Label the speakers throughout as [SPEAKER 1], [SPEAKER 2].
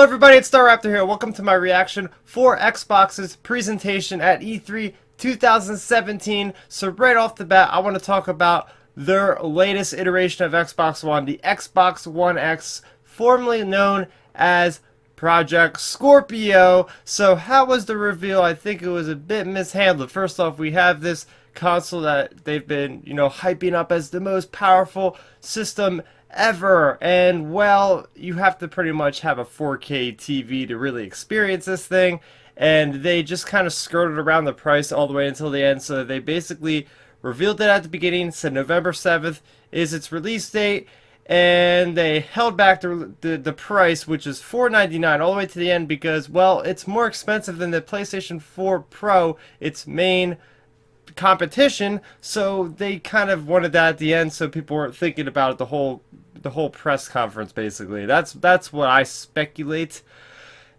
[SPEAKER 1] Hello everybody, it's StarRaptor here. Welcome to my reaction for Xbox's presentation at E3 2017. So right off the bat, I want to talk about their latest iteration of Xbox One, the Xbox One X, formerly known as Project Scorpio. So how was the reveal? I think it was a bit mishandled. First off, we have this console that they've been, hyping up as the most powerful system ever, and well, you have to pretty much have a 4K TV to really experience this thing, and they just kind of skirted around the price all the way until the end. So they basically revealed it at the beginning, said November 7th is its release date, and they held back the price, which is $499, all the way to the end because, well, it's more expensive than the PlayStation 4 Pro, its main competition. So they kind of wanted that at the end, so people weren't thinking about it the whole press conference. Basically, that's what I speculate.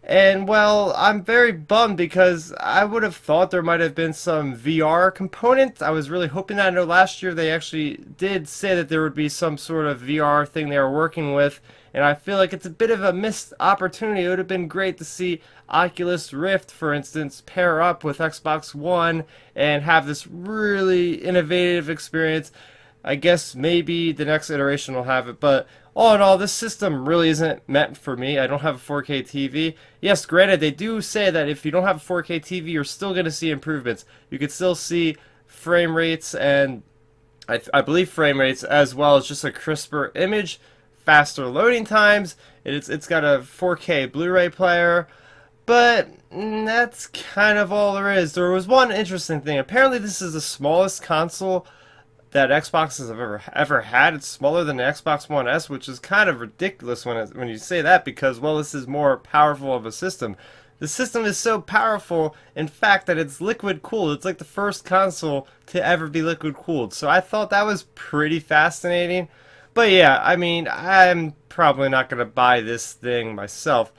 [SPEAKER 1] And well, I'm very bummed because I would have thought there might have been some VR component. I was really hoping that. I know last year they actually did say that there would be some sort of VR thing they were working with, and I feel like it's a bit of a missed opportunity. It would have been great to see Oculus Rift, for instance, pair up with Xbox One and have this really innovative experience. I guess maybe the next iteration will have it, but all in all, this system really isn't meant for me. I don't have a 4K TV. Yes, granted, they do say that if you don't have a 4K TV, you're still going to see improvements. You can still see frame rates, and I believe frame rates, as well as just a crisper image, faster loading times. It's got a 4K Blu-ray player, but that's kind of all there is. There was one interesting thing. Apparently, this is the smallest console that Xbox has ever had. It's smaller than the Xbox One S, which is kind of ridiculous when you say that, because, well, this is more powerful of a system. The system is so powerful, in fact, that it's liquid cooled. It's like the first console to ever be liquid cooled. So I thought that was pretty fascinating. But yeah, I mean, I'm probably not going to buy this thing myself.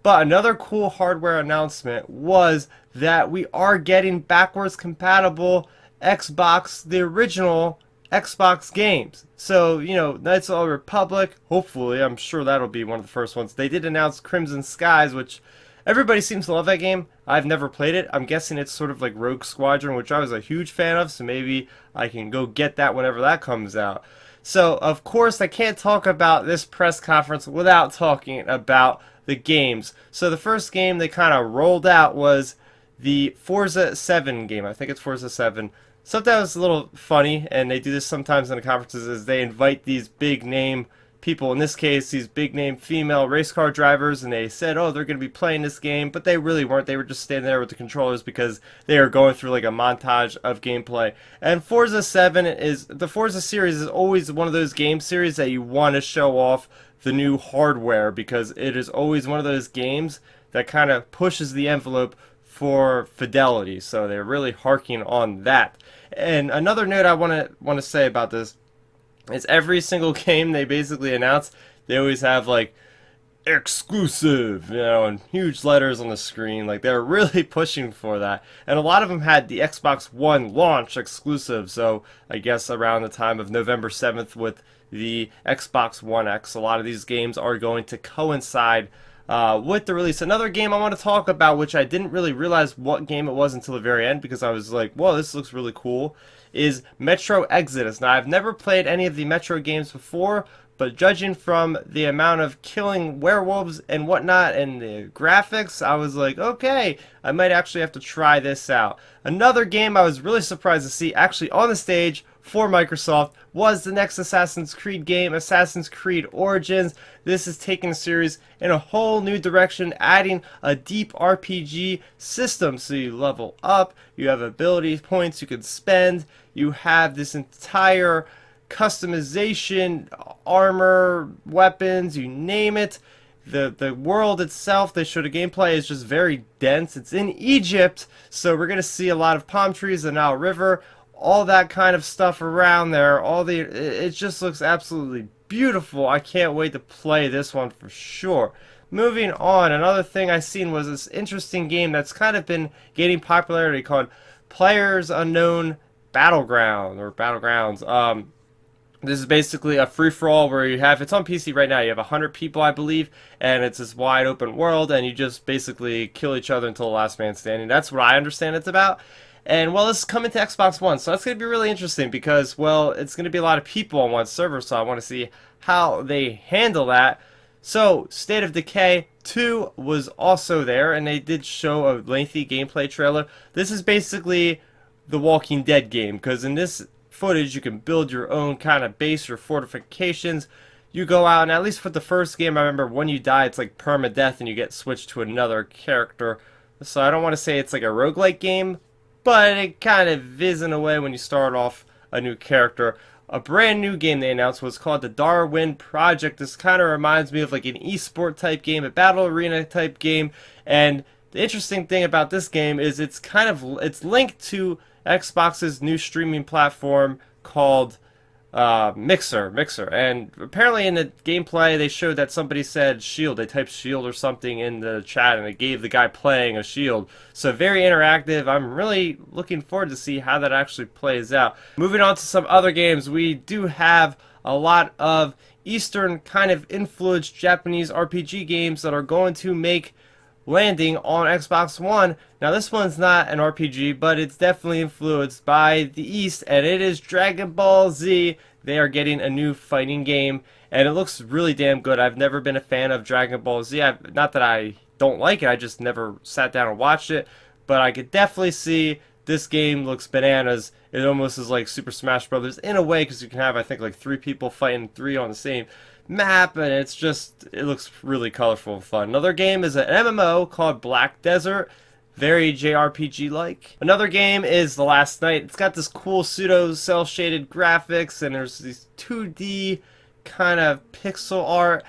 [SPEAKER 1] But another cool hardware announcement was that we are getting backwards compatible Xbox, the original Xbox games. So, Knights of the Old Republic, hopefully, I'm sure that'll be one of the first ones. They did announce Crimson Skies, which everybody seems to love that game. I've never played it. I'm guessing it's sort of like Rogue Squadron, which I was a huge fan of, so maybe I can go get that whenever that comes out. So, of course, I can't talk about this press conference without talking about the games. So the first game they kind of rolled out was the Forza 7 game. I think it's Forza 7. Something that was a little funny, and they do this sometimes in the conferences, is they invite these big name people, in this case these big name female race car drivers, and they said, oh, they're going to be playing this game, but they really weren't. They were just standing there with the controllers because they are going through like a montage of gameplay. And Forza 7 is, the Forza series is always one of those game series that you want to show off the new hardware, because it is always one of those games that kind of pushes the envelope for fidelity. So they're really harking on that. And another note I want to say about this is every single game they basically announce, they always have like exclusive, and huge letters on the screen. Like, they're really pushing for that. And a lot of them had the Xbox One launch exclusive. So I guess around the time of November 7th with the Xbox One X, a lot of these games are going to coincide with the release. Another game I want to talk about, which I didn't really realize what game it was until the very end, because I was like, whoa, this looks really cool, is Metro Exodus. Now, I've never played any of the Metro games before, but judging from the amount of killing werewolves and whatnot and the graphics, I was like, okay, I might actually have to try this out. Another game I was really surprised to see actually on the stage for Microsoft was the next Assassin's Creed game, Assassin's Creed Origins. This is taking the series in a whole new direction, adding a deep RPG system. So you level up, you have ability points you can spend, you have this entire customization, armor, weapons, you name it. The world itself, they showed a gameplay, is just very dense. It's in Egypt, so we're going to see a lot of palm trees, the Nile River, all that kind of stuff around there. It just looks absolutely beautiful. I can't wait to play this one for sure. Moving on, another thing I seen was this interesting game that's kind of been gaining popularity called Players Unknown Battleground, or Battlegrounds. This is basically a free-for-all where you have, it's on PC right now, you have 100 people, I believe, and it's this wide open world, and you just basically kill each other until the last man standing. That's what I understand it's about. And, well, this is coming to Xbox One, so that's going to be really interesting because, well, it's going to be a lot of people on one server, so I want to see how they handle that. So, State of Decay 2 was also there, and they did show a lengthy gameplay trailer. This is basically the Walking Dead game, because in this footage you can build your own kind of base or fortifications. You go out, and at least for the first game, I remember when you die, it's like permadeath, and you get switched to another character. So I don't want to say it's like a roguelike game, but it kind of is in a way when you start off a new character. A brand new game they announced was called the Darwin Project. This kind of reminds me of like an esport type game, a battle arena type game, and the interesting thing about this game is it's linked to Xbox's new streaming platform called Mixer. And apparently in the gameplay they showed that somebody said shield. They typed shield or something in the chat and it gave the guy playing a shield. So very interactive. I'm really looking forward to see how that actually plays out. Moving on to some other games, we do have a lot of Eastern kind of influenced Japanese RPG games that are going to make landing on Xbox One. Now this one's not an RPG, but it's definitely influenced by the East, and it is Dragon Ball Z. They are getting a new fighting game, and it looks really damn good. I've never been a fan of Dragon Ball Z. Not that I don't like it, I just never sat down and watched it, but I could definitely see this game looks bananas. It almost is like Super Smash Brothers in a way, because you can have, I think, like 3 people fighting 3 on the same map, and it looks really colorful and fun. Another game is an MMO called Black Desert, very JRPG like. Another game is The Last Night. It's got this cool pseudo cel shaded graphics, and there's these 2D kind of pixel art.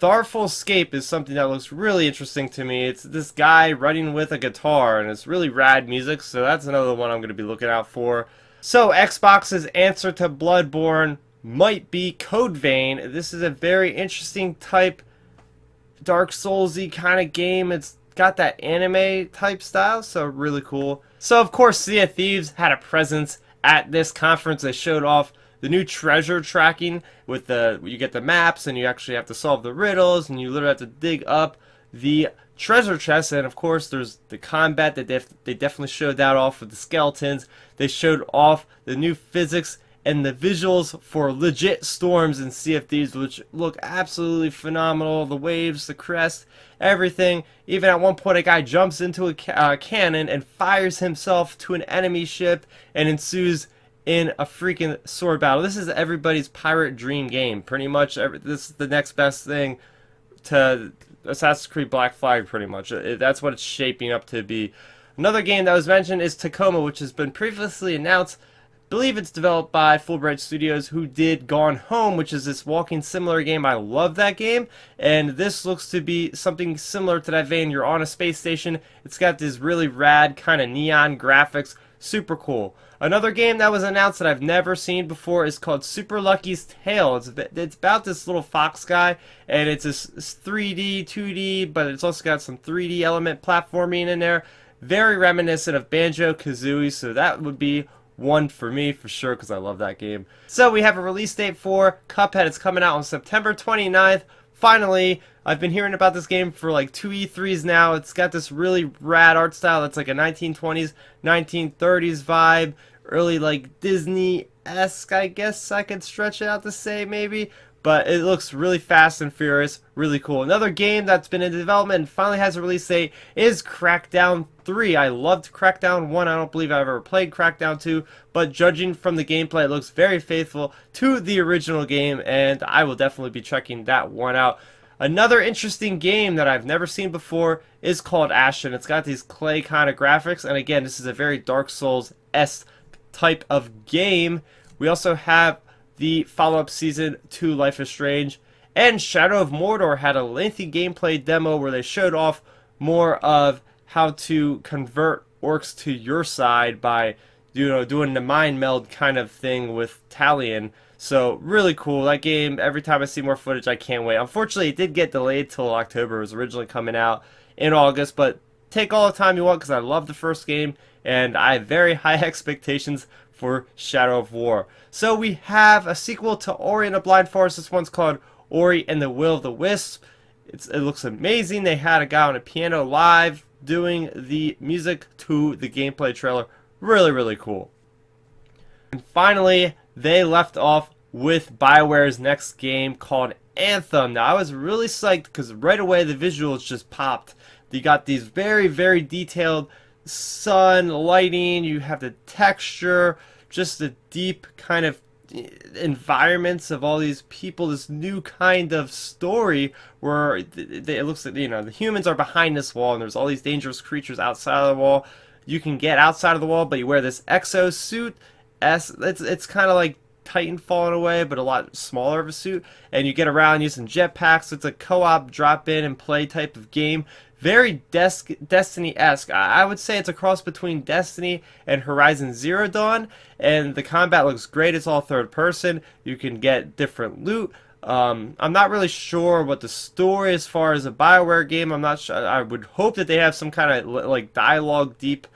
[SPEAKER 1] The Artful Escape is something that looks really interesting to me. It's this guy running with a guitar, and it's really rad music, so that's another one I'm going to be looking out for. So Xbox's answer to Bloodborne might be Code Vein. This is a very interesting type Dark Souls-y kind of game. It's got that anime type style, so really cool. So of course Sea of Thieves had a presence at this conference. They showed off the new treasure tracking with you get the maps and you actually have to solve the riddles and you literally have to dig up the treasure chests, and of course there's the combat that they definitely showed that off with the skeletons. They showed off the new physics and the visuals for legit storms in Sea of Thieves, which look absolutely phenomenal. The waves, the crest, everything. Even at one point a guy jumps into a cannon and fires himself to an enemy ship and ensues in a freaking sword battle. This is everybody's pirate dream game. Pretty much this is the next best thing to Assassin's Creed Black Flag, pretty much. That's what it's shaping up to be. Another game that was mentioned is Tacoma, which has been previously announced. I believe it's developed by Fulbright Studios, who did Gone Home, which is this walking simulator game. I love that game, and this looks to be something similar to that vein. You're on a space station. It's got this really rad kind of neon graphics. Super cool. Another game that was announced that I've never seen before is called Super Lucky's Tale. It's about this little fox guy, and it's this 3D, 2D, but it's also got some 3D element platforming in there. Very reminiscent of Banjo-Kazooie, so that would be one for me for sure, because I love that game. So we have a release date for Cuphead. It's coming out on September 29th. Finally, I've been hearing about this game for like 2 E3s now. It's got this really rad art style that's like a 1920s, 1930s vibe. Early like Disney-esque, I guess I could stretch it out to say maybe. But it looks really fast and furious, really cool. Another game that's been in development and finally has a release date is Crackdown 3. I loved Crackdown 1. I don't believe I've ever played Crackdown 2, but judging from the gameplay, it looks very faithful to the original game, and I will definitely be checking that one out. Another interesting game that I've never seen before is called Ashen. It's got these clay kind of graphics, and again, this is a very Dark Souls-esque type of game. We also have the follow-up Season 2 Life is Strange, and Shadow of Mordor had a lengthy gameplay demo where they showed off more of how to convert orcs to your side by doing the mind meld kind of thing with Talion. So really cool. That game, every time I see more footage, I can't wait. Unfortunately, it did get delayed till October. It was originally coming out in August, but take all the time you want because I love the first game and I have very high expectations for Shadow of War. So we have a sequel to Ori and the Blind Forest. This one's called Ori and the Will of the Wisp. It looks amazing. They had a guy on a piano live doing the music to the gameplay trailer. Really, really cool. And finally, they left off with BioWare's next game called Anthem. Now, I was really psyched because right away the visuals just popped. You got these very, very detailed sun, lighting, you have the texture, just the deep kind of environments of all these people, this new kind of story where it looks like, the humans are behind this wall and there's all these dangerous creatures outside of the wall. You can get outside of the wall, but you wear this exosuit. It's kind of like Titan falling away, but a lot smaller of a suit, and you get around using jetpacks. It's a co-op drop in and play type of game. Very Destiny-esque. I would say it's a cross between Destiny and Horizon Zero Dawn, and the combat looks great. It's all third person. You can get different loot. I'm not really sure what the story as far as a BioWare game. I'm not sure. I would hope that they have some kind of like dialogue deep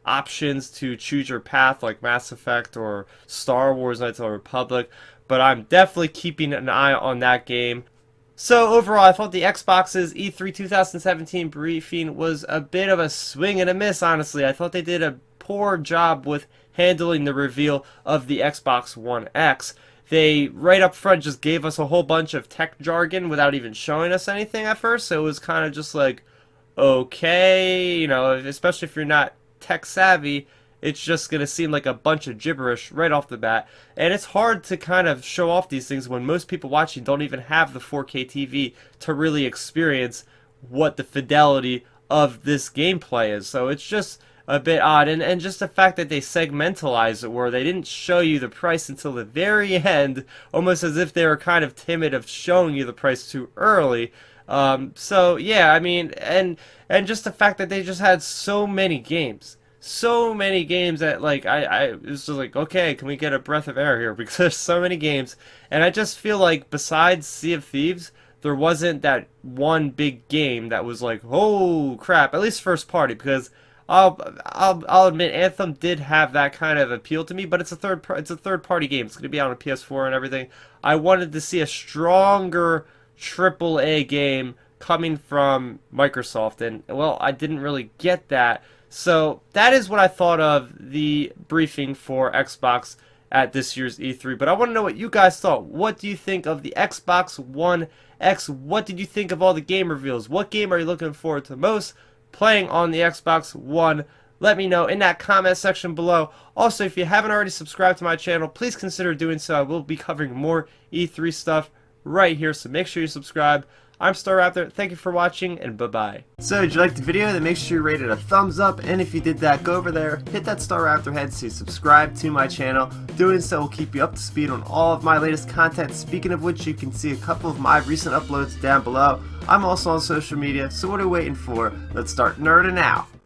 [SPEAKER 1] options to choose your path like Mass Effect or Star Wars Knights of the Republic, but I'm definitely keeping an eye on that game. So overall, I thought the Xbox's E3 2017 briefing was a bit of a swing and a miss, honestly. I thought they did a poor job with handling the reveal of the Xbox One X. They, right up front, just gave us a whole bunch of tech jargon without even showing us anything at first, so it was kind of just like, okay, especially if you're not tech savvy, it's just going to seem like a bunch of gibberish right off the bat. And it's hard to kind of show off these things when most people watching don't even have the 4K TV to really experience what the fidelity of this gameplay is. So it's just a bit odd. And just the fact that they segmentalized it where they didn't show you the price until the very end, almost as if they were kind of timid of showing you the price too early. So yeah, I mean, and just the fact that they just had so many games that like it was just like, okay, can we get a breath of air here, because there's so many games, and I just feel like besides Sea of Thieves, there wasn't that one big game that was like, oh crap, at least first party, because I'll admit Anthem did have that kind of appeal to me, but it's a third party game. It's going to be on a PS4 and everything. I wanted to see a stronger AAA game coming from Microsoft, and well, I didn't really get that. So that is what I thought of the briefing for Xbox at this year's E3. But I want to know what you guys thought. What do you think of the Xbox One X? What did you think of all the game reveals? What game are you looking forward to most playing on the Xbox One? Let me know in that comment section below. Also, if you haven't already subscribed to my channel, please consider doing so. I will be covering more E3 stuff right here, so make sure you subscribe. I'm Star Raptor, thank you for watching, and bye-bye. So, did you like the video? Then make sure you rate it a thumbs up, and if you did that, go over there, hit that Star Raptor head to subscribe to my channel. Doing so will keep you up to speed on all of my latest content, speaking of which, you can see a couple of my recent uploads down below. I'm also on social media, so what are you waiting for? Let's start nerding out.